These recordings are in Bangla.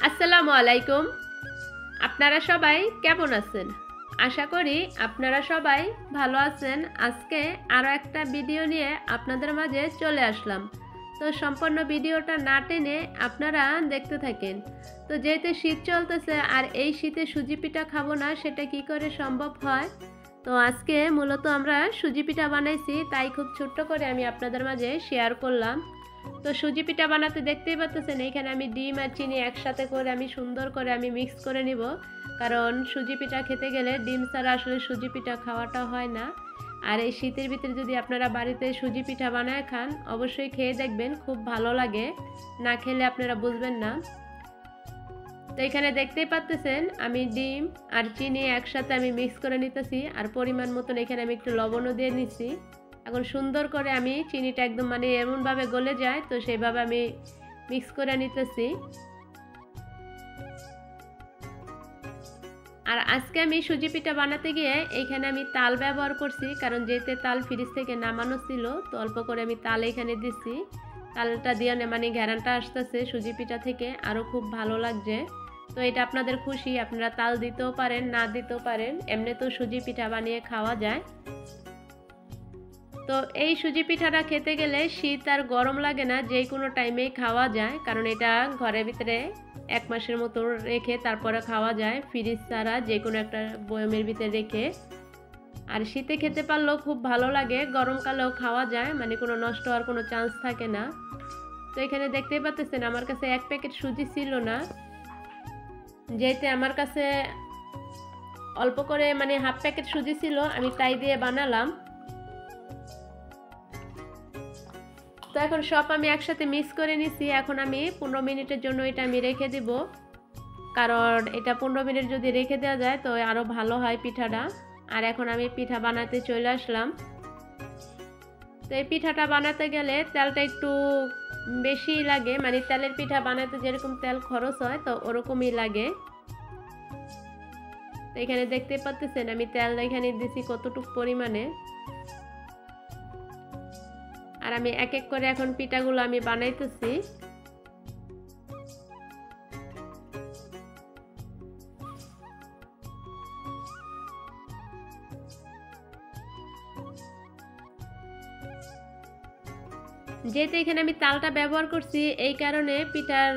আসসালামু আলাইকুম। আপনারা সবাই কেমন আছেন? আশা করি আপনারা সবাই ভালো আছেন। আজকে আরও একটা ভিডিও নিয়ে আপনাদের মাঝে চলে আসলাম। তো সম্পূর্ণ ভিডিওটা না টেনে আপনারা দেখতে থাকেন। তো যেহেতু শীত চলতেছে আর এই শীতে সুজি পিঠা খাবো না, সেটা কি করে সম্ভব হয়? তো আজকে মূলত আমরা সুজি পিঠা বানাইছি, তাই খুব ছোট্ট করে আমি আপনাদের মাঝে শেয়ার করলাম। তো সুজি পিঠা বানাতে দেখতেই পাচ্ছেন, এইখানে আমি ডিম আর চিনি একসাথে করে আমি সুন্দর করে আমি মিক্স করে নিব, কারণ সুজি পিঠা খেতে গেলে ডিম ছাড়া আসলে সুজি পিঠা খাওয়াটা হয় না। আর এই শীতের ভিতরে যদি আপনারা বাড়িতে সুজি পিঠা বানায় খান, অবশ্যই খেয়ে দেখবেন, খুব ভালো লাগে, না খেলে আপনারা বুঝবেন না। তো এখানে দেখতেই পাচ্ছেন আমি ডিম আর চিনি একসাথে আমি মিক্স করে নিতেছি, আর পরিমাণ মতন এখানে আমি একটু লবণও দিয়ে নিচ্ছি। এখন সুন্দর করে আমি চিনিটা একদম এমনভাবে গলে যায়, তো সেইভাবে আমি মিক্স করে নিতেছি। আর আজকে আমি সুজি পিঠা বানাতে গিয়ে এইখানে আমি তাল ব্যবহার করছি, কারণ যেতে তাল ফ্রিজ থেকে নামানো ছিল, তো অল্প করে আমি তাল এখানে দিচ্ছি। তালটা দিয়ে ঘ্রাণটা আসতেছে সুজি পিঠা থেকে, আরও খুব ভালো লাগছে। তো এটা আপনাদের খুশি, আপনারা তাল দিতেও পারেন, না দিতেও পারেন, এমনি তো সুজি পিঠা বানিয়ে খাওয়া যায়। তো এই সুজি পিঠাটা খেতে গেলে শীত আর গরম লাগে না, যে কোনো টাইমেই খাওয়া যায়, কারণ এটা ঘরের ভিতরে 1 মাসের মতো রেখে তারপরে খাওয়া যায়, ফ্রিজ ছাড়া যে কোনো একটা বয়মের ভিতরে রেখে। আর শীতে খেতে পারলেও খুব ভালো লাগে, গরমকালেও খাওয়া যায়, কোনো নষ্ট হওয়ার কোনো চান্স থাকে না। তো এখানে দেখতেই পাচ্ছেন আমার কাছে 1 প্যাকেট সুজি ছিল না, যেহেতু আমার কাছে অল্প করে হাফ প্যাকেট সুজি ছিল, আমি তাই দিয়ে বানালাম। তো এখন সব আমি একসাথে মিক্স করে নিছি। এখন আমি 15 মিনিটের জন্য এটা আমি রেখে দিব, কারণ এটা 15 মিনিট যদি রেখে দেওয়া যায় তো আরও ভালো হয় পিঠাটা। আর এখন আমি পিঠা বানাতে চলে আসলাম। তো এই পিঠাটা বানাতে গেলে তেলটা একটু বেশি লাগে, তেলের পিঠা বানাতে যেরকম তেল খরচ হয় তো ওরকমই লাগে। তো এখানে দেখতে পাচ্ছেন আমি তেল এখানে দিছি কতটুকু পরিমাণে। আর আমি এক এক করে এখন পিঠাগুলো আমি বানাইতেছি। যেহেতু এখানে আমি তালটা ব্যবহার করছি, এই কারণে পিঠার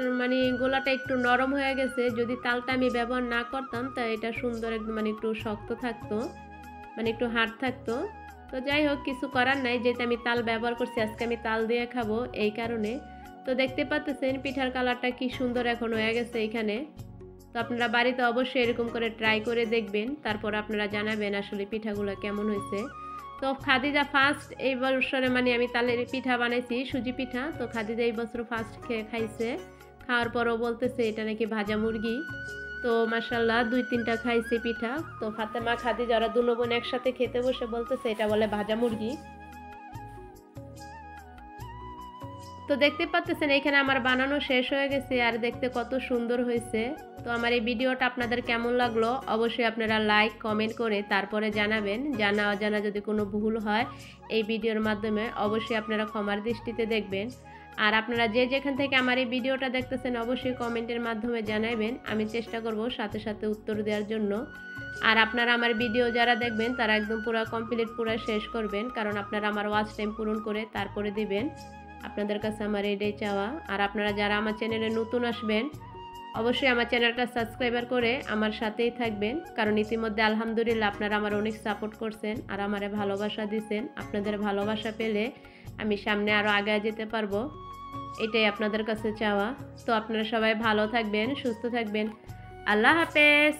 গোলাটা একটু নরম হয়ে গেছে। যদি তালটা আমি ব্যবহার না করতাম তা এটা সুন্দর একদম একটু শক্ত থাকতো, একটু হার্ড থাকতো। তো যাই হোক, কিছু করার নাই, যেহেতু আমি তাল ব্যবহার করছি, আজকে আমি তাল দিয়ে খাবো এই কারণে। তো দেখতে পাচ্ছেন পিঠার কালারটা কি সুন্দর এখন হয়ে গেছে এখানে। তো আপনারা বাড়িতে অবশ্যই এরকম করে ট্রাই করে দেখবেন, তারপর আপনারা জানাবেন আসলে পিঠাগুলো কেমন হয়েছে। তো খাদিজা ফার্স্ট এই বছরে আমি তালের পিঠা বানাইছি, সুজি পিঠা। তো খাদিজা এই বছর ফার্স্ট খাইছে, খাওয়ার পরও বলতেছে এটা নাকি ভাজা মুরগি। তো মাশাআল্লাহ 2-3টা খাইছে পিঠা। তো ফাতেমা খাদিজা ওরা দুনো বোন একসাথে খেতে বসে বলতেছে এটা বলে ভাজা মুরগি। তো দেখতে পাচ্ছেন এখানে আমার বানানো শেষ হয়ে গেছে, আর দেখতে কত সুন্দর হয়েছে। তো আমার এই ভিডিওটা আপনাদের কেমন লাগলো অবশ্যই আপনারা লাইক কমেন্ট করে তারপরে জানাবেন। জানা অজানা যদি কোনো ভুল হয় এই ভিডিওর মাধ্যমে অবশ্যই আপনারা ক্ষমার দৃষ্টিতে দেখবেন। আর আপনারা যে যেখান থেকে আমার এই ভিডিওটা দেখতেছেন অবশ্যই কমেন্টের মাধ্যমে জানাবেন, আমি চেষ্টা করব সাথে সাথে উত্তর দেওয়ার জন্য। আর আপনারা আমার ভিডিও যারা দেখবেন তারা একদম পুরো কমপ্লিট পুরো শেষ করবেন, কারণ আপনারা আমার ওয়াচ টাইম পূরণ করে তারপরে দিবেন। আপনাদের কাছে আমার এটাই চাওয়া। আর আপনারা যারা আমার চ্যানেলে নতুন আসবেন অবশ্যই আমার চ্যানেলটা সাবস্ক্রাইবার করে আমার সাথেই থাকবেন, কারণ ইতিমধ্যে আলহামদুলিল্লাহ আপনারা আমার অনেক সাপোর্ট করছেন আর আমারে ভালোবাসা দিচ্ছেন। আপনাদের ভালোবাসা পেলে আমি সামনে আরও আগে যেতে পারবো, এটাই আপনাদের কাছে চাওয়া। তো আপনারা সবাই ভালো থাকবেন, সুস্থ থাকবেন। আল্লাহ হাফেজ।